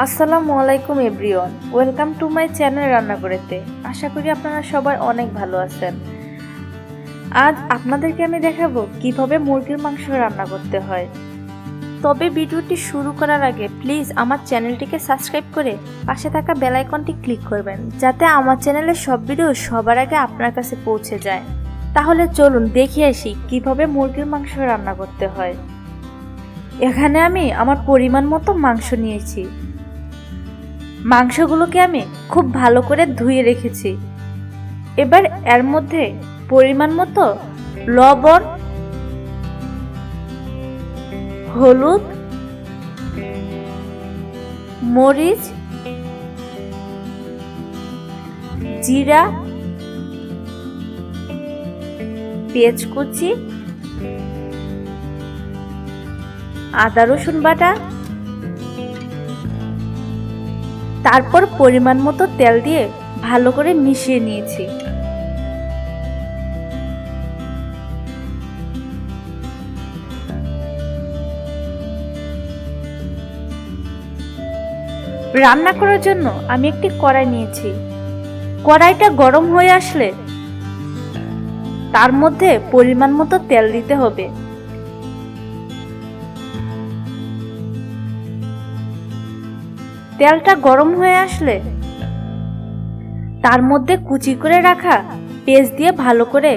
আসসালামু আলাইকুম everyone, welcome to my channel রান্নাঘরেতে। আশা করি আপনারা সবাই অনেক ভালো আছেন। আজ আপনাদেরকে আমি দেখাবো কিভাবে মুরগির মাংস রান্না করতে হয়। তবে ভিডিওটি শুরু করার আগে প্লিজ আমার চ্যানেলটিকে সাবস্ক্রাইব করে পাশে থাকা বেল আইকনটি ক্লিক করবেন, যাতে আমার চ্যানেলের সব ভিডিও সবার আগে আপনার কাছে পৌঁছে যায়। তাহলে চলুন দেখে আসি কিভাবে মুরগির মাংস রান্না করতে হয়। এখানে আমি আমার পরিমাণ মতো মাংস নিয়েছি। মাংসগুলোকে আমি খুব ভালো করে ধুয়ে রেখেছি। এবার এর মধ্যে পরিমাণ মতো লবণ, হলুদ, মরিচ, জিরা, পেঁয়াজ কুচি, আদা রসুন বাটা, তারপর পরিমাণ মতো তেল দিয়ে ভালো করে মিশিয়ে নিয়েছি। রান্না করার জন্য আমি একটি কড়াই নিয়েছি। কড়াইটা গরম হয়ে আসলে তার মধ্যে পরিমাণ মতো তেল দিতে হবে। তেলটা গরম হয়ে আসলে তার মধ্যে কুচি করে রাখা পেঁয়াজ দিয়ে ভালো করে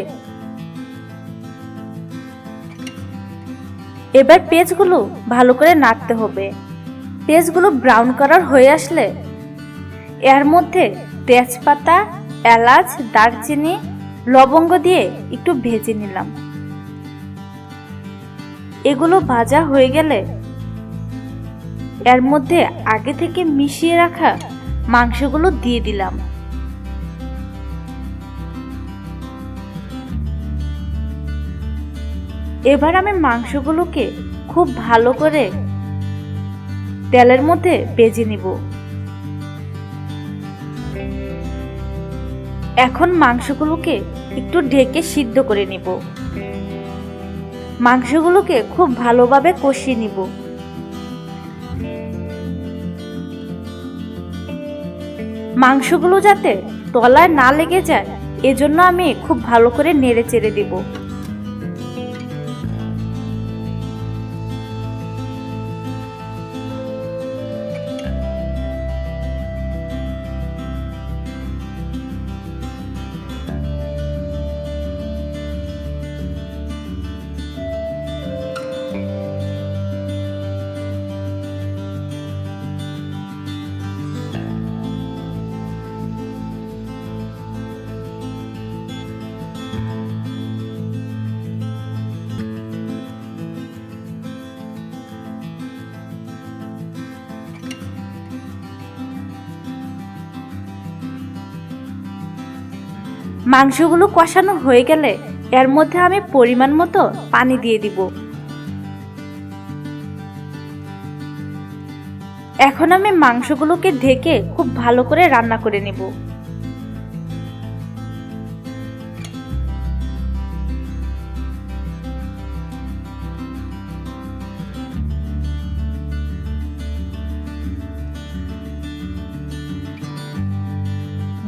এবার পেঁয়াজগুলো ভালো করে নাড়তে হবে। পেঁয়াজগুলো ব্রাউন কালার হয়ে আসলে এর মধ্যে তেজপাতা, এলাচ, দারচিনি, লবঙ্গ দিয়ে একটু ভেজে নিলাম। এগুলো ভাজা হয়ে গেলে এর মধ্যে আগে থেকে মিশিয়ে রাখা মাংসগুলো দিয়ে দিলাম। এবার আমি মাংসগুলোকে খুব ভালো করে তেলের মধ্যে ভেজে নিব। এখন মাংসগুলোকে একটু ঢেকে সিদ্ধ করে নিব। মাংসগুলোকে খুব ভালোভাবে কষিয়ে নিব। মাংসগুলো যাতে তলায় না লেগে যায় এজন্য আমি খুব ভালো করে নেড়ে চেড়ে দিব। মাংসগুলো কষানো হয়ে গেলে এর মধ্যে আমি পরিমাণ মতো পানি দিয়ে দিব। এখন আমি মাংসগুলোকে ঢেকে খুব ভালো করে রান্না করে নেব।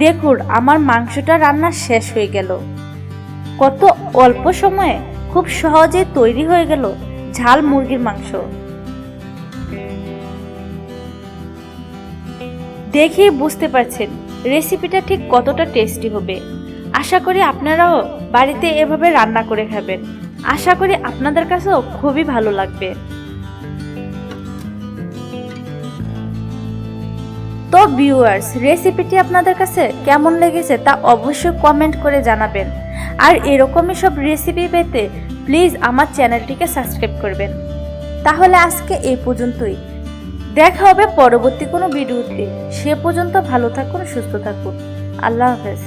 দেখুন আমার মাংসটা রান্না শেষ হয়ে গেল। কত অল্প সময়ে খুব সহজে তৈরি হয়ে গেল ঝাল মুরগির মাংস। দেখেই বুঝতে পারছেন রেসিপিটা ঠিক কতটা টেস্টি হবে। আশা করি আপনারাও বাড়িতে এভাবে রান্না করে খাবেন। আশা করি আপনাদের কাছেও খুবই ভালো লাগবে। তো ভিউয়ার্স, রেসিপিটি আপনাদের কাছে কেমন লেগেছে তা অবশ্যই কমেন্ট করে জানাবেন। আর এরকমই সব রেসিপি পেতে প্লিজ আমার চ্যানেলটিকে সাবস্ক্রাইব করবেন। তাহলে আজকে এই পর্যন্তই। দেখা হবে পরবর্তী কোনো ভিডিওতে। সে পর্যন্ত ভালো থাকুন, সুস্থ থাকুন। আল্লাহ হাফেজ।